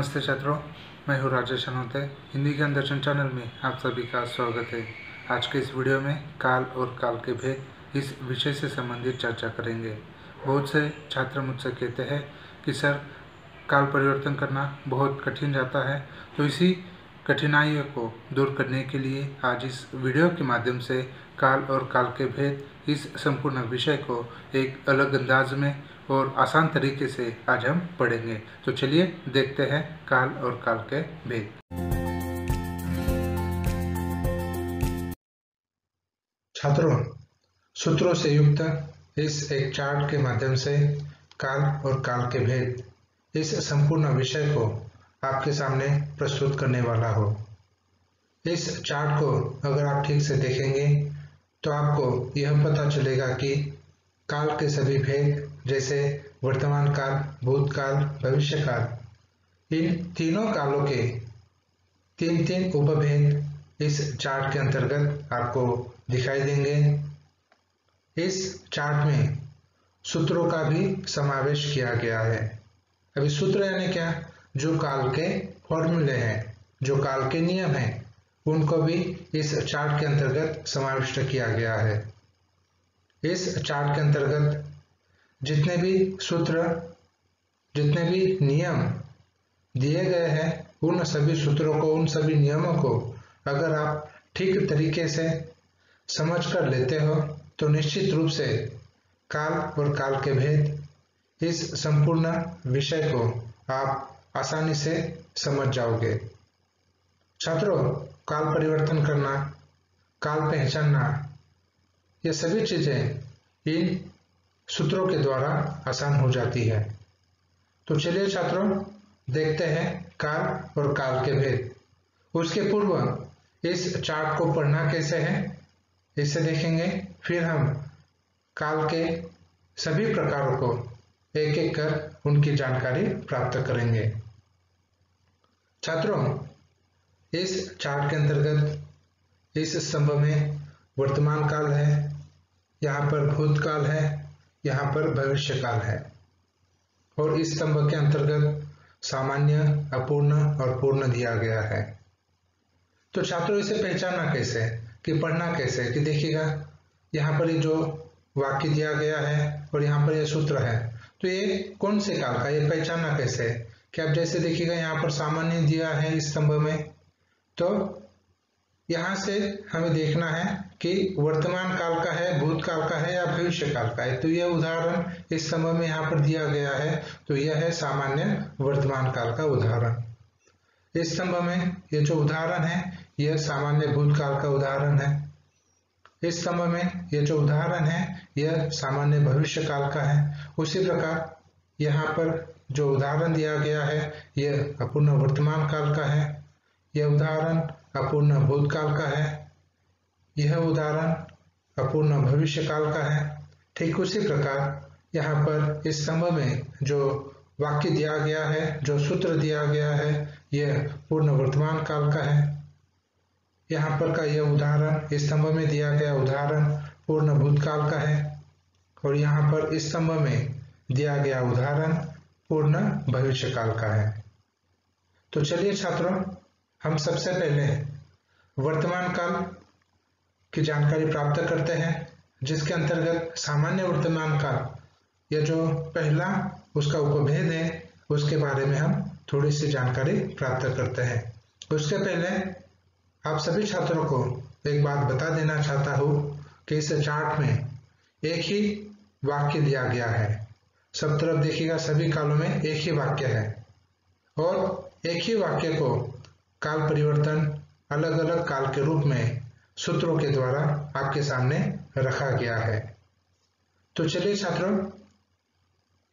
नमस्ते छात्रों, मैं हूँ राजेश अनोते। हिंदी ज्ञान दर्शन चैनल में आप सभी का स्वागत है। आज के इस वीडियो में काल और काल के भेद इस विषय से संबंधित चर्चा करेंगे। बहुत से छात्र मुझसे कहते हैं कि सर, काल परिवर्तन करना बहुत कठिन जाता है, तो इसी कठिनाइयों को दूर करने के लिए आज इस वीडियो के माध्यम से काल और काल के भेद इस संपूर्ण विषय को एक अलग अंदाज में और आसान तरीके से आज हम पढ़ेंगे। तो चलिए देखते हैं काल और काल के भेद। छात्रों, सूत्रों से युक्त इस एक चार्ट के माध्यम से काल और काल के भेद इस संपूर्ण विषय को आपके सामने प्रस्तुत करने वाला हो। इस चार्ट को अगर आप ठीक से देखेंगे तो आपको यह पता चलेगा कि काल के सभी भेद जैसे वर्तमान काल, भूतकाल, भविष्य काल, इन तीनों कालों के तीन तीन उपभेद इस चार्ट के अंतर्गत आपको दिखाई देंगे। इस चार्ट में सूत्रों का भी समावेश किया गया है। अभी सूत्र यानी क्या? जो काल के फॉर्मूले हैं, जो काल के नियम हैं, उनको भी इस चार्ट के अंतर्गत समाविष्ट किया गया है। इस चार्ट के अंतर्गत जितने भी सूत्र, जितने भी नियम दिए गए हैं, उन सभी सूत्रों को, उन सभी नियमों को अगर आप ठीक तरीके से समझ कर लेते हो तो निश्चित रूप से काल और काल के भेद इस संपूर्ण विषय को आप आसानी से समझ जाओगे। छात्रों, काल परिवर्तन करना, काल पहचानना, ये सभी चीजें इन सूत्रों के द्वारा आसान हो जाती है। तो चलिए छात्रों, देखते हैं काल और काल के भेद। उसके पूर्व इस चार्ट को पढ़ना कैसे है इसे देखेंगे, फिर हम काल के सभी प्रकारों को एक एक कर उनकी जानकारी प्राप्त करेंगे। छात्रों, इस चार्ट के अंतर्गत इस स्तंभ में वर्तमान काल है, यहाँ पर भूतकाल है, यहाँ पर भविष्य काल है, और इस स्तंभ के अंतर्गत सामान्य, अपूर्ण और पूर्ण दिया गया है। तो छात्रों, इसे पहचानना कैसे, कि पढ़ना कैसे, कि देखिएगा यहाँ पर ये जो वाक्य दिया गया है और यहाँ पर ये सूत्र है, तो ये कौन से काल का, ये पहचानना कैसे? कि आप जैसे देखिएगा यहाँ पर सामान्य दिया है इस स्तंभ में, तो यहाँ से हमें देखना है कि वर्तमान काल का है, भूतकाल का है या भविष्य काल का है। तो यह उदाहरण इस स्तंभ में यहाँ पर दिया गया है, तो यह है सामान्य वर्तमान काल का उदाहरण। इस स्तंभ में ये जो उदाहरण है, यह सामान्य भूतकाल का उदाहरण है। इस स्तंभ में ये जो उदाहरण है, यह सामान्य भविष्य काल का है। उसी प्रकार यहाँ पर जो उदाहरण दिया गया है, यह अपूर्ण वर्तमान काल का है, यह उदाहरण अपूर्ण भूतकाल का है, यह उदाहरण अपूर्ण भविष्य काल का है। ठीक उसी प्रकार यहाँ पर इस स्तंभ में जो वाक्य दिया गया है, जो सूत्र दिया गया है, यह पूर्ण वर्तमान काल का है। यहाँ पर का यह उदाहरण, इस स्तंभ में दिया गया उदाहरण पूर्ण भूतकाल का है, और यहाँ पर इस स्तंभ में दिया गया उदाहरण पूर्ण भविष्य काल का है। तो चलिए छात्रों, हम सबसे पहले वर्तमान काल की जानकारी प्राप्त करते हैं, जिसके अंतर्गत सामान्य वर्तमान काल, यह जो पहला उसका उपभेद है, उसके बारे में हम थोड़ी सी जानकारी प्राप्त करते हैं। उसके पहले आप सभी छात्रों को एक बात बता देना चाहता हूँ कि इस चार्ट में एक ही वाक्य दिया गया है। सब तरफ देखिएगा, सभी कालों में एक ही वाक्य है, और एक ही वाक्य को काल परिवर्तन अलग अलग काल के रूप में सूत्रों के द्वारा आपके सामने रखा गया है। तो चलिए छात्रों,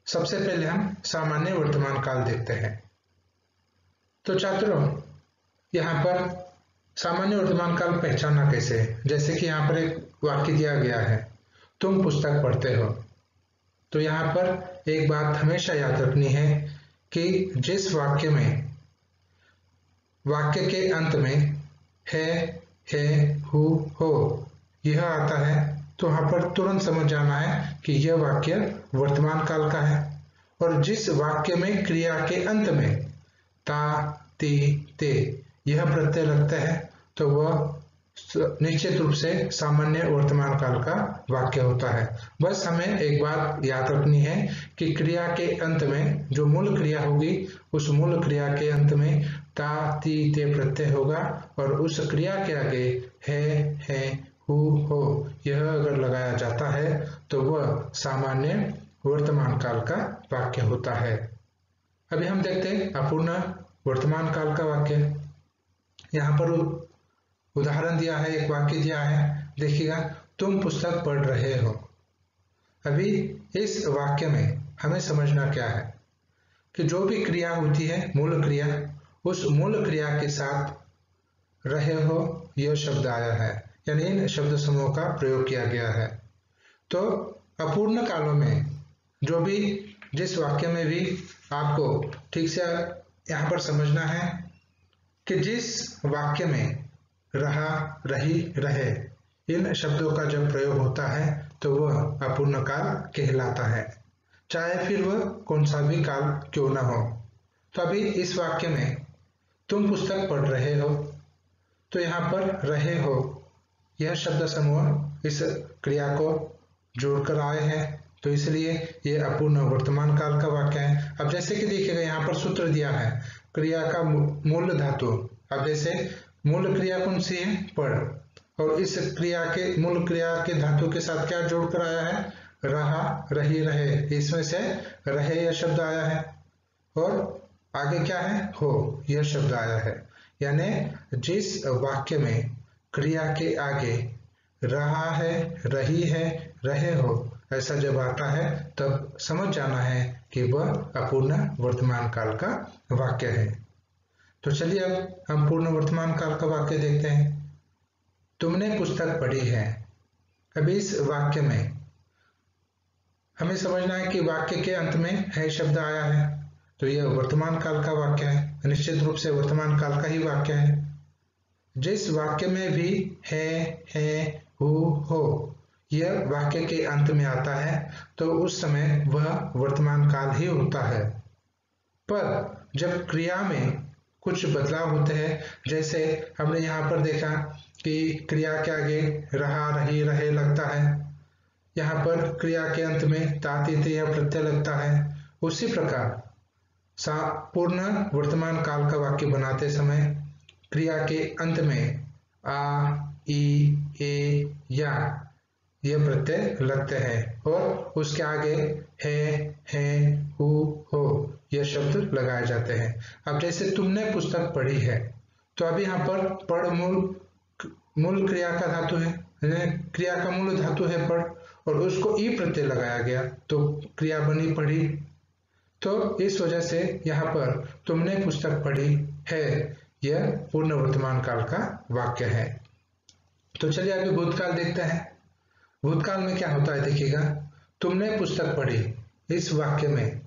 सबसे पहले हम सामान्य वर्तमान काल देखते हैं। तो छात्रों, यहाँ पर सामान्य वर्तमान काल पहचानना कैसे? जैसे कि यहाँ पर एक वाक्य दिया गया है, तुम पुस्तक पढ़ते हो। तो यहाँ पर एक बात हमेशा याद रखनी है कि जिस वाक्य में वाक्य के अंत में है, हो, यह आता है, तो वहां पर तुरंत समझ जाना है कि यह वाक्य वर्तमान काल का है। और जिस वाक्य में क्रिया के अंत में ता, ती, ते यह प्रत्यय लगते हैं तो वह निश्चित रूप से सामान्य वर्तमान काल का वाक्य होता है। बस हमें एक बात याद रखनी है कि क्रिया के अंत में जो मूल क्रिया होगी उस मूल क्रिया के अंत में ता, ती, ते प्रत्यय होगा और उस क्रिया के आगे है, हु, हो यह अगर लगाया जाता है तो वह सामान्य वर्तमान काल का वाक्य होता है। अभी हम देखते हैं अपूर्ण वर्तमान काल का वाक्य। यहाँ पर उदाहरण दिया है, एक वाक्य दिया है, देखिएगा, तुम पुस्तक पढ़ रहे हो। अभी इस वाक्य में हमें समझना क्या है कि जो भी क्रिया होती है मूल क्रिया, उस मूल क्रिया के साथ रहे हो यह शब्द आया है, यानी इन शब्द समूह का प्रयोग किया गया है। तो अपूर्ण कालों में जो भी जिस वाक्य में भी आपको ठीक से यहाँ पर समझना है कि जिस वाक्य में रहा, रही, रहे इन शब्दों का जब प्रयोग होता है तो वह अपूर्ण काल कहलाता है, चाहे फिर वह कौन सा भी काल क्यों न हो। तो अभी इस वाक्य में तुम पुस्तक पढ़ रहे हो, तो यहाँ पर रहे हो यह शब्द समूह इस क्रिया को जोड़कर आए हैं, तो इसलिए यह अपूर्ण वर्तमान काल का वाक्य है। अब जैसे कि देखिएगा यहाँ पर सूत्र दिया है क्रिया का मूल धातु। अब जैसे मूल क्रिया कौन सी है, पढ़, और इस क्रिया के मूल क्रिया के धातु के साथ क्या जोड़कर आया है, रहा, रही, रहे, इसमें से रहे यह शब्द आया है और आगे क्या है, हो यह शब्द आया है। यानी जिस वाक्य में क्रिया के आगे रहा है, रही है, रहे हो ऐसा जब आता है तब समझ जाना है कि वह अपूर्ण वर्तमान काल का वाक्य है। तो चलिए अब हम पूर्ण वर्तमान काल का वाक्य देखते हैं। तुमने पुस्तक पढ़ी है। अभी इस वाक्य में हमें समझना है कि वाक्य के अंत में है शब्द आया है, तो यह वर्तमान काल का वाक्य है, निश्चित रूप से वर्तमान काल का ही वाक्य है। जिस वाक्य में भी है, हु, हो यह वाक्य के अंत में आता है तो उस समय वह वर्तमान काल ही होता है। पर जब क्रिया में कुछ बदलाव होते हैं, जैसे हमने यहाँ पर देखा कि क्रिया के आगे रहा, रही, रहे लगता है, यहाँ पर क्रिया के अंत में ता, ती, ते यह प्रत्यय लगता है। उसी प्रकार पूर्ण वर्तमान काल का वाक्य बनाते समय क्रिया के अंत में आ, ई, ए, या यह प्रत्यय लगते हैं और उसके आगे है, हु, हो यह शब्द लगाए जाते हैं। अब जैसे तुमने पुस्तक पढ़ी है, तो अभी यहाँ पर पढ़ मूल क्रिया का धातु है, क्रिया का मूल धातु है पढ़, और उसको ई प्रत्यय लगाया गया तो क्रिया बनी पढ़ी। तो इस वजह से यहाँ पर तुमने पुस्तक पढ़ी है यह पूर्ण वर्तमान काल का वाक्य है। तो चलिए अभी भूतकाल देखते हैं। भूतकाल में क्या होता है, देखिएगा, तुमने पुस्तक पढ़ी इस वाक्य में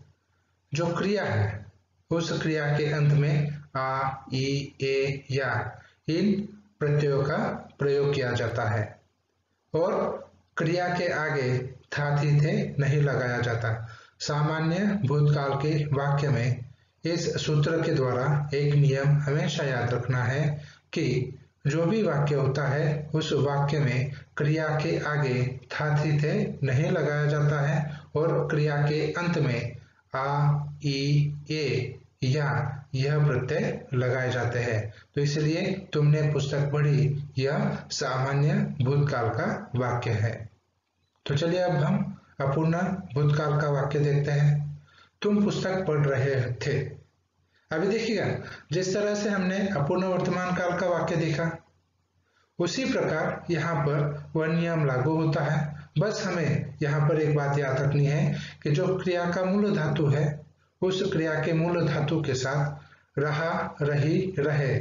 जो क्रिया है उस क्रिया के अंत में आ, ई, ए, या इन प्रत्ययों का प्रयोग किया जाता है और क्रिया के आगे था, थी, थे नहीं लगाया जाता। सामान्य भूतकाल के वाक्य में इस सूत्र के द्वारा एक नियम हमेशा याद रखना है कि जो भी वाक्य होता है उस वाक्य में क्रिया के आगे था, थी, थे नहीं लगाया जाता है और क्रिया के अंत में आ, ई, ए, या यह प्रत्यय लगाए जाते हैं। तो इसलिए तुमने पुस्तक पढ़ी यह सामान्य भूतकाल का वाक्य है। तो चलिए अब हम अपूर्ण भूतकाल का वाक्य देखते हैं। तुम पुस्तक पढ़ रहे थे। अभी देखिएगा, जिस तरह से हमने अपूर्ण वर्तमान काल का वाक्य देखा उसी प्रकार यहाँ पर वह नियम लागू होता है। बस हमें यहाँ पर एक बात याद रखनी है कि जो क्रिया का मूल धातु है उस क्रिया के मूल धातु के साथ रहा, रही, रहे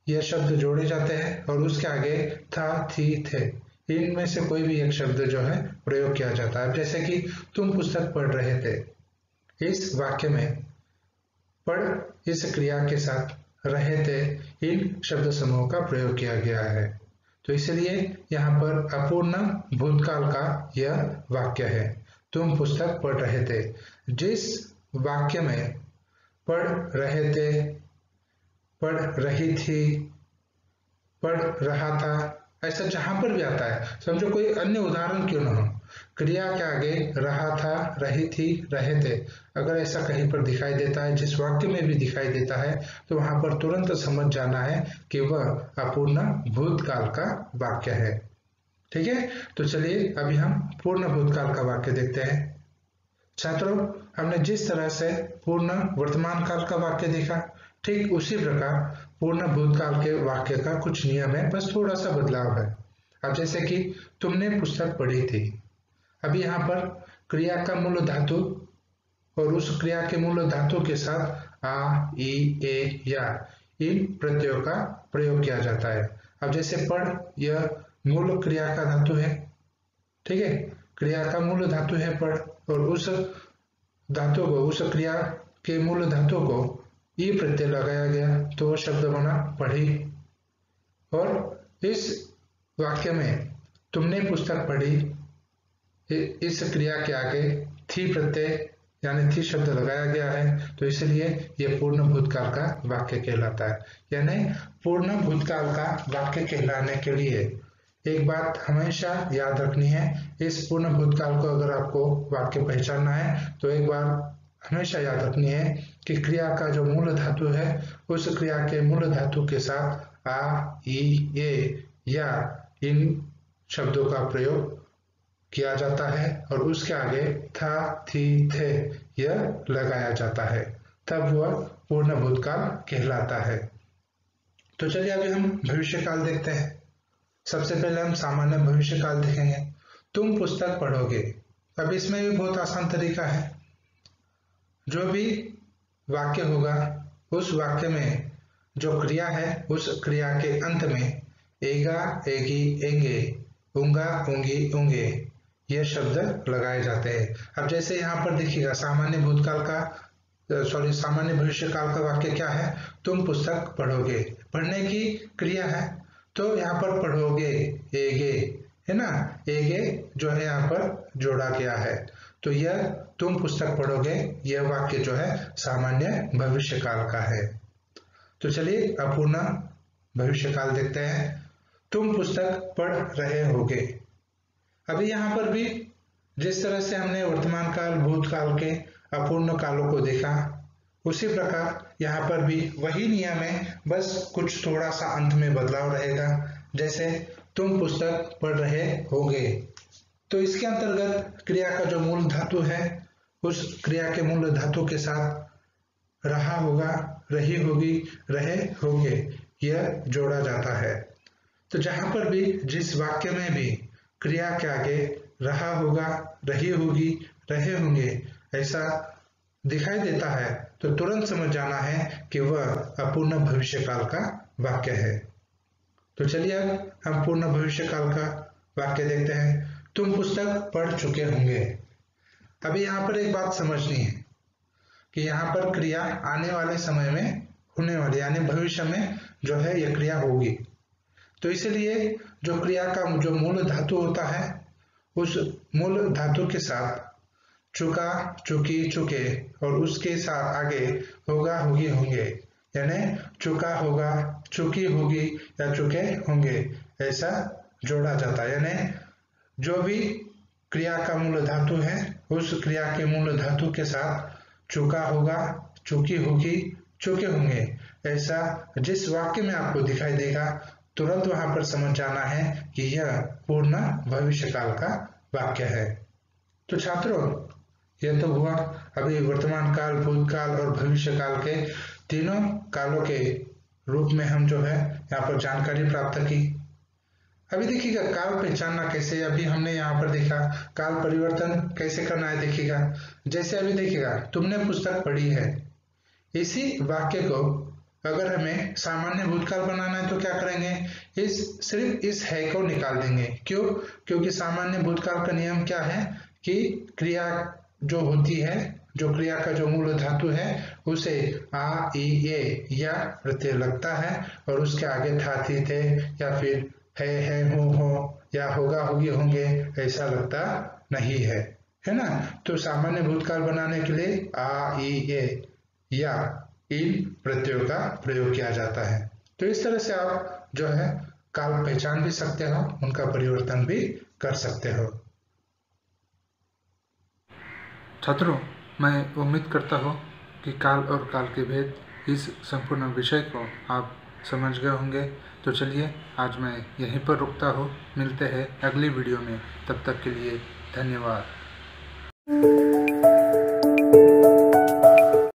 यह शब्द जोड़े जाते हैं और उसके आगे था, थी, थे इनमें से कोई भी एक शब्द जो है प्रयोग किया जाता है। जैसे कि तुम पुस्तक पढ़ रहे थे, इस वाक्य में पढ़ इस क्रिया के साथ रहे थे इन शब्द समूह का प्रयोग किया गया है। तो इसलिए यहाँ पर अपूर्ण भूतकाल का यह वाक्य है, तुम पुस्तक पढ़ रहे थे। जिस वाक्य में पढ़ रहे थे, पढ़ रही थी, पढ़ रहा था। ऐसा जहां पर भी आता है, समझो कोई अन्य उदाहरण क्यों ना हो, क्रिया के आगे रहा था, रही थी, रहे थे, अगर ऐसा कहीं पर दिखाई देता है, जिस वाक्य में भी दिखाई देता है, तो वहां पर तुरंत समझ जाना है कि वह अपूर्ण भूतकाल का वाक्य है। ठीक है, तो चलिए अभी हम पूर्ण भूतकाल का वाक्य देखते हैं। छात्रों, हमने जिस तरह से पूर्ण वर्तमान काल का वाक्य देखा, ठीक उसी प्रकार पूर्ण भूतकाल के वाक्य का कुछ नियम है, बस थोड़ा सा बदलाव है। अब जैसे कि तुमने पुस्तक पढ़ी थी, अभी यहाँ पर क्रिया का मूल धातु और उस क्रिया के मूल धातु के साथ आ, ई, ए, या इन प्रत्ययों का प्रयोग किया जाता है। अब जैसे पढ़, यह मूल क्रिया का धातु है। ठीक है, क्रिया का मूल धातु है पढ़, और उस धातु को, उस क्रिया के मूल धातु को ई प्रत्यय लगाया गया, तो वह शब्द बना पढ़ी। और इस वाक्य में तुमने पुस्तक पढ़ी, इस क्रिया के आगे थी प्रत्यय यानी थी शब्द लगाया गया है, तो इसलिए यह पूर्ण भूतकाल का वाक्य कहलाता है। यानी पूर्ण भूतकाल का वाक्य कहलाने के लिए एक बात हमेशा याद रखनी है, इस पूर्ण भूतकाल को अगर आपको वाक्य पहचानना है तो एक बार हमेशा याद रखनी है कि क्रिया का जो मूल धातु है, उस क्रिया के मूल धातु के साथ आ, ई, ए या इन शब्दों का प्रयोग किया जाता है, और उसके आगे था, थी, थे यह लगाया जाता है, तब वह पूर्ण भूतकाल कहलाता है। तो चलिए अभी हम भविष्यकाल देखते हैं। सबसे पहले हम सामान्य भविष्यकाल देखेंगे। तुम पुस्तक पढ़ोगे। अब इसमें भी बहुत आसान तरीका है, जो भी वाक्य होगा उस वाक्य में जो क्रिया है, उस क्रिया के अंत में एगा, एगी, एंगे, उंगा, उंगी, उंगे यह शब्द लगाए जाते हैं। अब जैसे यहाँ पर देखिएगा सामान्य भूतकाल का सामान्य भविष्यकाल का वाक्य क्या है, तुम पुस्तक पढ़ोगे, पढ़ने की क्रिया है, तो यहाँ पर पढ़ोगे एगे है ना, एगे जो है यहाँ पर जोड़ा गया है, तो यह तुम पुस्तक पढ़ोगे, यह वाक्य जो है सामान्य भविष्यकाल का है। तो चलिए अपूर्ण भविष्यकाल देखते हैं। तुम पुस्तक पढ़ रहे होगे। अभी यहाँ पर भी जिस तरह से हमने वर्तमान काल, भूतकाल के अपूर्ण कालों को देखा, उसी प्रकार यहाँ पर भी वही नियम है, बस कुछ थोड़ा सा अंत में बदलाव रहेगा। जैसे तुम पुस्तक पढ़ रहे होगे, तो इसके अंतर्गत क्रिया का जो मूल धातु है, उस क्रिया के मूल धातु के साथ रहा होगा, रही होगी, रहे होंगे यह जोड़ा जाता है। तो जहां पर भी जिस वाक्य में भी क्रिया के आगे रहा होगा, रही होगी, रहे होंगे ऐसा दिखाई देता है, तो तुरंत समझ जाना है कि वह अपूर्ण भविष्यकाल का वाक्य है। तो चलिए अब हम पूर्ण भविष्यकाल का वाक्य देखते हैं। तुम पुस्तक पढ़ चुके होंगे। अभी यहाँ पर एक बात समझनी है कि यहाँ पर क्रिया आने वाले समय में होने वाली यानी भविष्य में जो है यह क्रिया होगी, तो इसलिए जो क्रिया का जो मूल धातु होता है, उस मूल धातु के साथ चुका, चुकी, चुके और उसके साथ आगे होगा, होगी, होंगे, यानी चुका होगा, चुकी होगी या चुके होंगे ऐसा जोड़ा जाता है। यानी जो भी क्रिया का मूल धातु है, उस क्रिया के मूल धातु के साथ चुका होगा, चुकी होगी, चुके होंगे ऐसा जिस वाक्य में आपको दिखाई देगा, तुरंत वहां पर समझ जाना है कि यह पूर्ण भविष्यकाल का वाक्य है। तो छात्रों, यह तो हुआ अभी वर्तमान काल, भूतकाल और भविष्यकाल के तीनों कालों के रूप में हम जो है यहाँ पर जानकारी प्राप्त की। अभी देखिएगा काल पहचानना कैसे, अभी हमने यहाँ पर देखा काल परिवर्तन कैसे करना है। देखिएगा जैसे अभी देखिएगा तुमने पुस्तक पढ़ी है, इसी वाक्य को अगर हमें सामान्य भूतकाल बनाना है तो क्या करेंगे, सिर्फ इस है को निकाल देंगे। क्यों? क्योंकि सामान्य भूतकाल का नियम क्या है कि क्रिया जो होती है, जो क्रिया का जो मूल धातु है उसे आ, ई, ए या प्रत्यय लगता है और उसके आगे था, थी, थे या फिर है, हो या होगा, होगी, होंगे ऐसा लगता नहीं है ना। तो सामान्य भूतकाल बनाने के लिए आ, ई, ए या इन प्रत्ययों का प्रयोग किया जाता है। तो इस तरह से आप जो है काल पहचान भी सकते हो, उनका परिवर्तन भी कर सकते हो। छात्रों, मैं उम्मीद करता हूँ कि काल और काल के भेद इस संपूर्ण विषय को आप समझ गए होंगे। तो चलिए आज मैं यहीं पर रुकता हूँ। मिलते हैं अगली वीडियो में। तब तक के लिए धन्यवाद।